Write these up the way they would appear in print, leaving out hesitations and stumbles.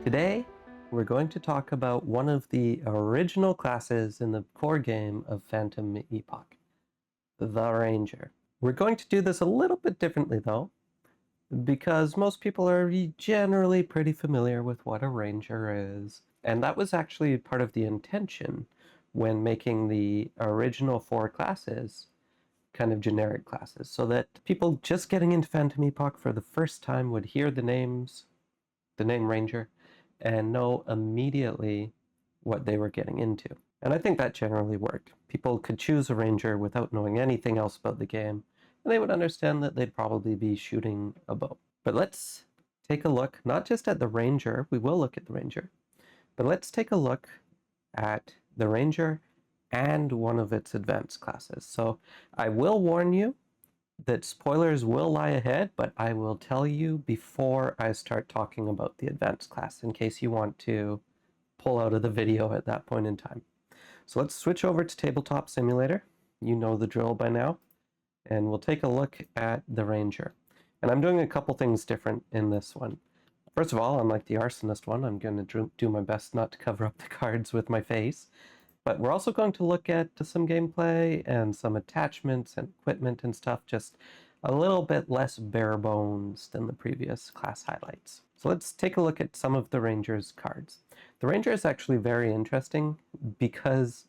Today, we're going to talk about one of the original classes in the core game of Phantom Epoch, the Ranger. We're going to do this a little bit differently though, because most people are generally pretty familiar with what a Ranger is. And that was actually part of the intention when making the original 4 classes kind of generic classes, so that people just getting into Phantom Epoch for the first time would hear the name Ranger, and know immediately what they were getting into. And I think that generally worked. People could choose a Ranger without knowing anything else about the game, and they would understand that they'd probably be shooting a bow. But let's take a look, not just at the Ranger, we will look at the Ranger, but let's take a look at the Ranger and one of its advanced classes. So I will warn you that spoilers will lie ahead, but I will tell you before I start talking about the advanced class in case you want to pull out of the video at that point in time. So let's switch over to Tabletop Simulator. You know the drill by now. And we'll take a look at the Ranger. And I'm doing a couple things different in this one. First of all, unlike the Arsonist one, I'm going to do my best not to cover up the cards with my face. But we're also going to look at some gameplay and some attachments and equipment and stuff, just a little bit less bare bones than the previous class highlights. So let's take a look at some of the Ranger's cards. The Ranger is actually very interesting because,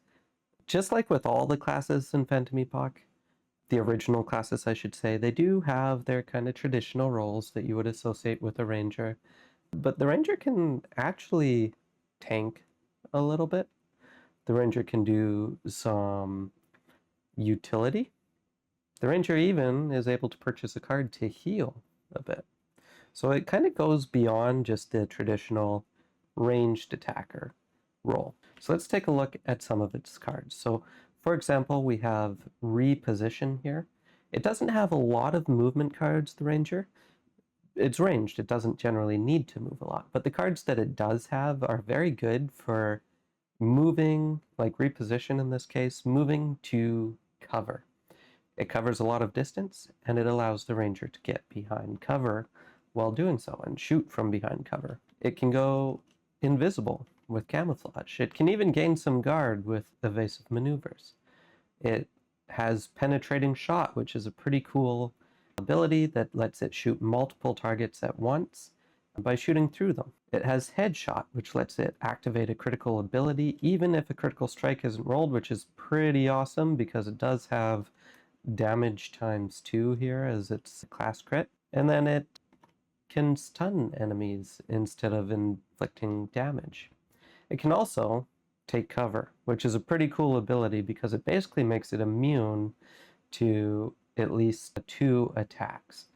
just like with all the classes in Phantom Epoch, the original classes I should say, they do have their kind of traditional roles that you would associate with a Ranger. But the Ranger can actually tank a little bit. The Ranger can do some utility. The Ranger even is able to purchase a card to heal a bit. So it kind of goes beyond just the traditional ranged attacker role. So let's take a look at some of its cards. So for example, we have reposition here. It doesn't have a lot of movement cards, the Ranger. It's ranged, it doesn't generally need to move a lot, but the cards that it does have are very good for moving, like reposition in this case, moving to cover. It covers a lot of distance, and it allows the Ranger to get behind cover while doing so and shoot from behind cover. It can go invisible with camouflage. It can even gain some guard with evasive maneuvers. It has penetrating shot, which is a pretty cool ability that lets it shoot multiple targets at once by shooting through them. It has headshot, which lets it activate a critical ability even if a critical strike isn't rolled, which is pretty awesome because it does have damage times 2 here as its class crit. And then it can stun enemies instead of inflicting damage. It can also take cover, which is a pretty cool ability because it basically makes it immune to at least 2 attacks.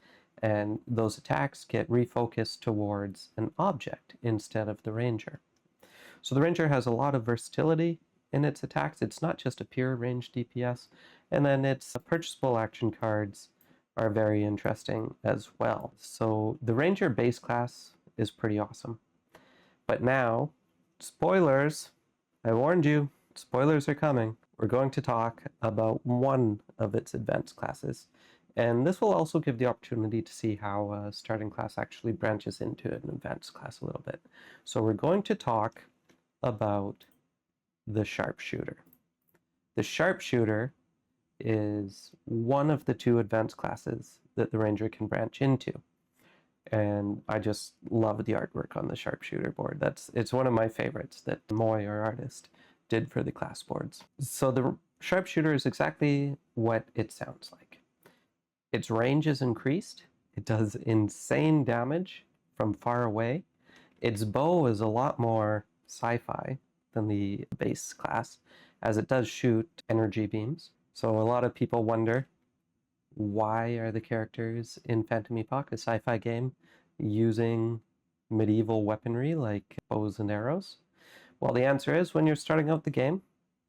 And those attacks get refocused towards an object instead of the Ranger. So the Ranger has a lot of versatility in its attacks. It's not just a pure range DPS. And then its purchasable action cards are very interesting as well. So the Ranger base class is pretty awesome. But now, spoilers, I warned you, spoilers are coming. We're going to talk about one of its advanced classes. And this will also give the opportunity to see how a starting class actually branches into an advanced class a little bit. So we're going to talk about the Sharpshooter. The Sharpshooter is one of the 2 advanced classes that the Ranger can branch into. And I just love the artwork on the Sharpshooter board. It's one of my favorites that Moy, our artist, did for the class boards. So the Sharpshooter is exactly what it sounds like. Its range is increased. It does insane damage from far away. Its bow is a lot more sci-fi than the base class, as it does shoot energy beams. So a lot of people wonder, why are the characters in Phantom Epoch, a sci-fi game, using medieval weaponry like bows and arrows? Well, the answer is, when you're starting out the game,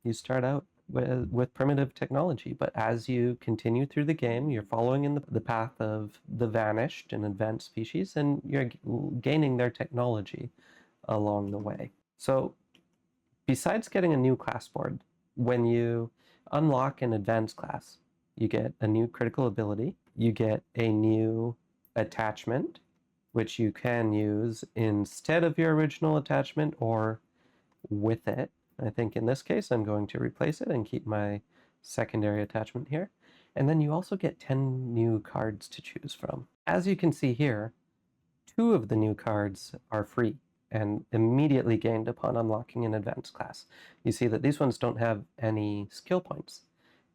you start out with primitive technology, but as you continue through the game, you're following in the path of the vanished and advanced species, and you're gaining their technology along the way. So besides getting a new class board, when you unlock an advanced class, you get a new critical ability, you get a new attachment, which you can use instead of your original attachment or with it. I think in this case, I'm going to replace it and keep my secondary attachment here. And then you also get 10 new cards to choose from. As you can see here, 2 of the new cards are free and immediately gained upon unlocking an advanced class. You see that these ones don't have any skill points,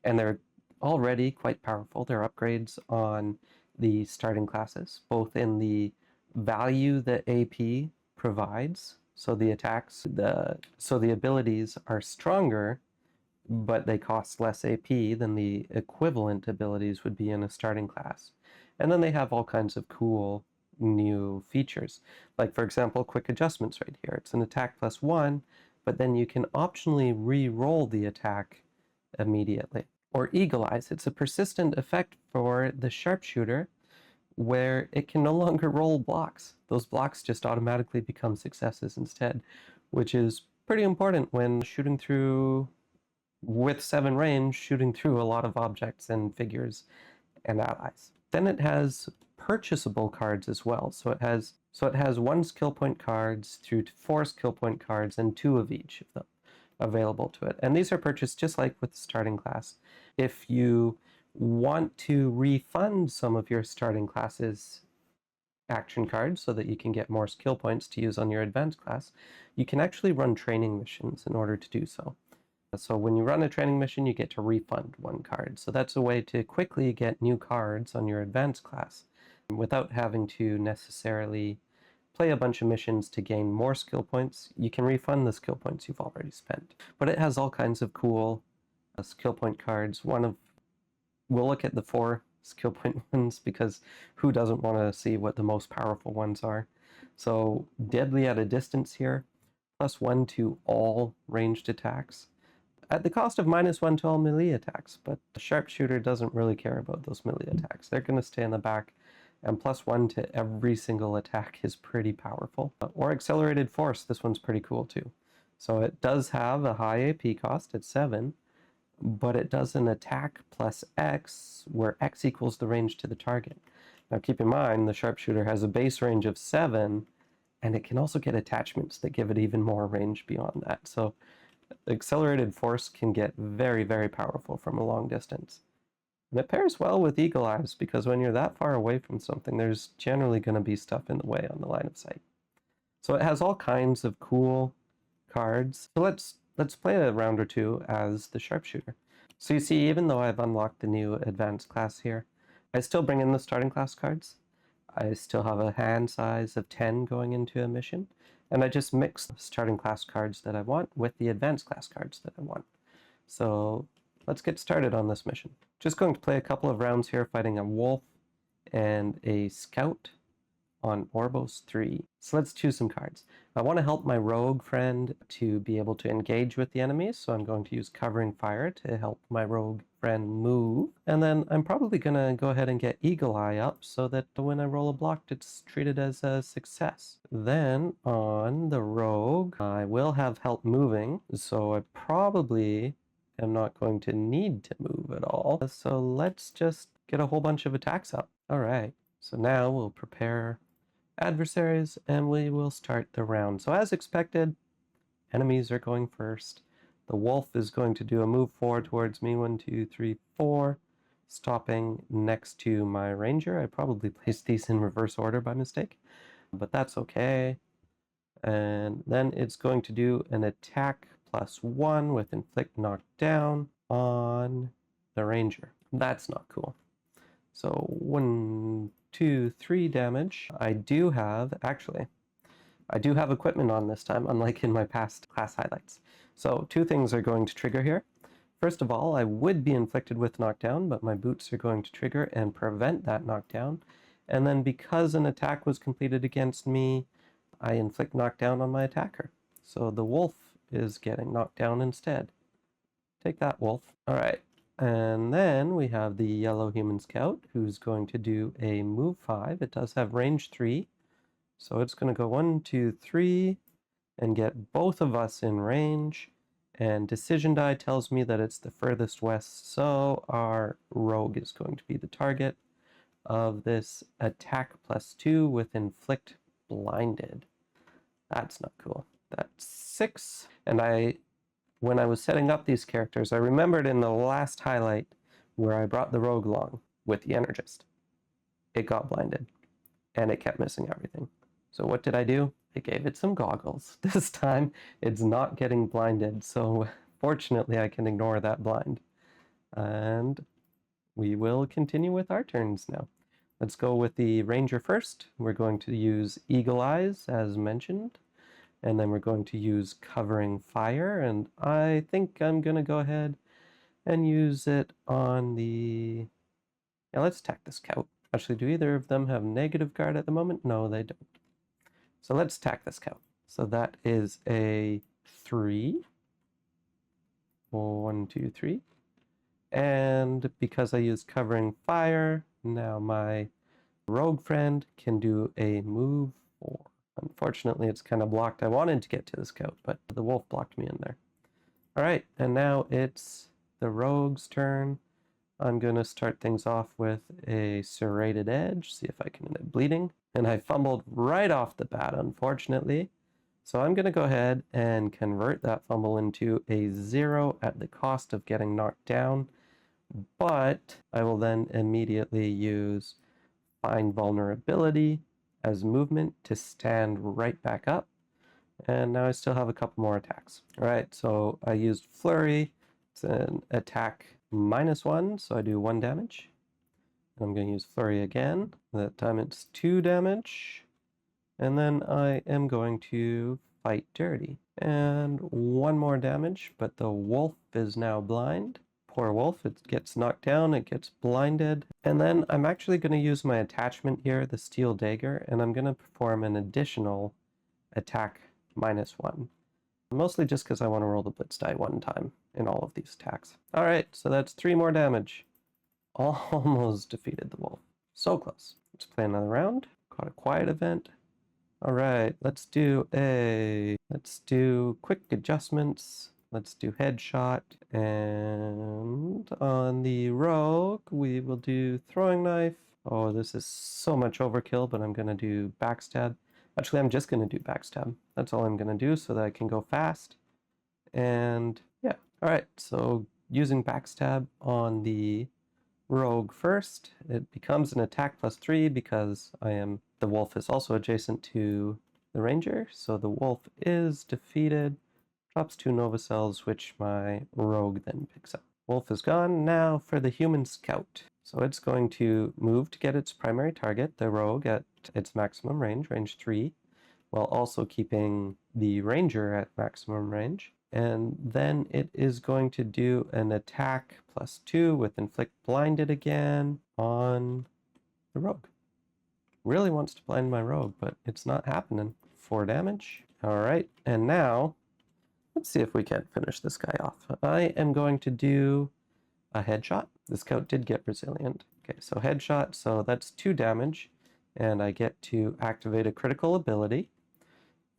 and they're already quite powerful. They're upgrades on the starting classes, both in the value that AP provides, so the attacks, so the abilities are stronger, but they cost less AP than the equivalent abilities would be in a starting class. And then they have all kinds of cool new features. Like, for example, quick adjustments right here. It's an attack +1, but then you can optionally re-roll the attack immediately. Or Eagle Eyes. It's a persistent effect for the sharpshooter where it can no longer roll blocks. Those blocks just automatically become successes instead, which is pretty important when shooting through, with 7 range, shooting through a lot of objects and figures and allies. Then it has purchasable cards as well. So it has 1 skill point cards through to 4 skill point cards and 2 of each of them available to it. And these are purchased just like with the starting class. If you want to refund some of your starting class's action cards so that you can get more skill points to use on your advanced class, you can actually run training missions in order to do so. So when you run a training mission, you get to refund 1 card. So that's a way to quickly get new cards on your advanced class without having to necessarily play a bunch of missions to gain more skill points. You can refund the skill points you've already spent. But it has all kinds of cool skill point cards. We'll look at the 4 skill point ones because who doesn't want to see what the most powerful ones are? So deadly at a distance here, +1 to all ranged attacks, at the cost of -1 to all melee attacks, but the sharpshooter doesn't really care about those melee attacks. They're going to stay in the back, and +1 to every single attack is pretty powerful. Or accelerated force, this one's pretty cool too. So it does have a high AP cost at 7, but it does an attack plus X, where X equals the range to the target. Now keep in mind, the sharpshooter has a base range of 7, and it can also get attachments that give it even more range beyond that. So accelerated force can get very, very powerful from a long distance. And it pairs well with Eagle Eyes because when you're that far away from something, there's generally going to be stuff in the way on the line of sight. So it has all kinds of cool cards. So let's play a round or 2 as the sharpshooter. So you see, even though I've unlocked the new advanced class here, I still bring in the starting class cards. I still have a hand size of 10 going into a mission. And I just mix the starting class cards that I want with the advanced class cards that I want. So let's get started on this mission. Just going to play a couple of rounds here fighting a wolf and a scout on Orbos 3. So let's choose some cards. I want to help my rogue friend to be able to engage with the enemies, so I'm going to use covering fire to help my rogue friend move. And then I'm probably going to go ahead and get Eagle Eye up so that when I roll a block, it's treated as a success. Then on the rogue, I will have help moving, so I probably am not going to need to move at all. So let's just get a whole bunch of attacks up. All right, so now we'll prepare adversaries and we will start the round. So as expected, enemies are going first. The wolf is going to do a move 4 towards me, 1, 2, 3, 4, stopping next to my ranger. I probably placed these in reverse order by mistake, but that's okay. And then it's going to do an attack +1 with inflict knockdown on the ranger. That's not cool. So 1, 2, 3 damage. I do have equipment on this time, unlike in my past class highlights. So 2 things are going to trigger here. First of all, I would be inflicted with knockdown, but my boots are going to trigger and prevent that knockdown. And then because an attack was completed against me, I inflict knockdown on my attacker. So the wolf is getting knocked down instead. Take that, wolf. All right. And then we have the yellow human scout who's going to do a move 5. It does have range 3. So it's going to go 1, 2, 3 and get both of us in range. And decision die tells me that it's the furthest west. So our rogue is going to be the target. of this attack +2 with inflict blinded. That's not cool. That's 6. And when I was setting up these characters, I remembered in the last highlight where I brought the rogue along with the energist. It got blinded and it kept missing everything. So what did I do? I gave it some goggles. This time it's not getting blinded, so fortunately I can ignore that blind. And we will continue with our turns now. Let's go with the ranger first. We're going to use Eagle Eyes as mentioned, and then we're going to use covering fire, and I think I'm gonna go ahead and use it on the... Yeah, let's attack the scout. Actually, do either of them have negative guard at the moment? No, they don't. So let's attack the scout. So that is a 3. 1, 2, 3. And because I used covering fire, now my rogue friend can do a move 4. Unfortunately, it's kind of blocked. I wanted to get to the scout, but the wolf blocked me in there. All right, and now it's the rogue's turn. I'm going to start things off with a serrated edge, see if I can end up bleeding. And I fumbled right off the bat, unfortunately. So I'm going to go ahead and convert that fumble into a 0 at the cost of getting knocked down. But I will then immediately use Find Vulnerability as movement to stand right back up. And now I still have a couple more attacks. All right, so I used Flurry. It's an attack -1, so I do 1 damage. And I'm going to use Flurry again. That time it's 2 damage. And then I am going to fight dirty. And 1 more damage, but the wolf is now blind. Poor wolf, it gets knocked down, it gets blinded. And then I'm actually going to use my attachment here, the steel dagger, and I'm going to perform an additional attack -1. Mostly just because I want to roll the blitz die 1 time in all of these attacks. All right, so that's 3 more damage. Almost defeated the wolf. So close. Let's play another round. Got a quiet event. All right, let's do quick adjustments. Let's do headshot. And on the rogue, we will do throwing knife. Oh, this is so much overkill, but I'm going to do backstab. Actually, I'm just going to do backstab. That's all I'm going to do so that I can go fast. And yeah, all right. So using backstab on the rogue first, it becomes an attack +3 because the wolf is also adjacent to the ranger. So the wolf is defeated, drops 2 Nova cells, which my rogue then picks up. Wolf is gone. Now for the human scout. So it's going to move to get its primary target, the rogue, at its maximum range, range 3, while also keeping the ranger at maximum range. And then it is going to do an attack +2 with inflict blinded again on the rogue. Really wants to blind my rogue, but it's not happening. 4 damage. All right, and now let's see if we can finish this guy off. I am going to do a headshot. The scout did get resilient. Okay, so headshot, so that's 2 damage, and I get to activate a critical ability.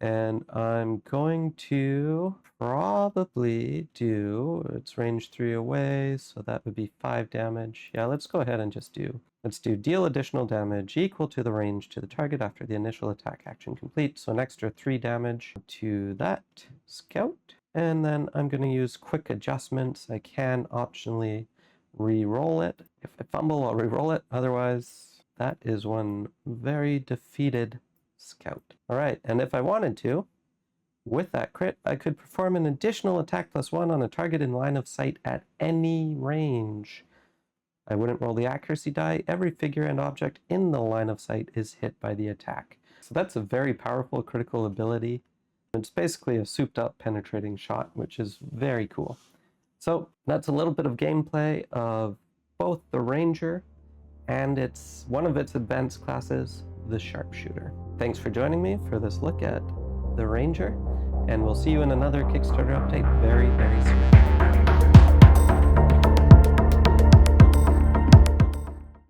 And I'm going to probably it's range 3 away, so that would be 5 damage. Yeah, let's go ahead and let's do deal additional damage equal to the range to the target after the initial attack action complete. So an extra 3 damage to that scout. And then I'm going to use quick adjustments. I can optionally re-roll it. If I fumble, I'll re-roll it. Otherwise, that is one very defeated scout. All right, and if I wanted to, with that crit, I could perform an additional attack +1 on a target in line of sight at any range. I wouldn't roll the accuracy die. Every figure and object in the line of sight is hit by the attack. So that's a very powerful critical ability. It's basically a souped up penetrating shot, which is very cool. So that's a little bit of gameplay of both the Ranger and one of its advanced classes, the Sharpshooter. Thanks for joining me for this look at the Ranger, and we'll see you in another Kickstarter update very, very soon.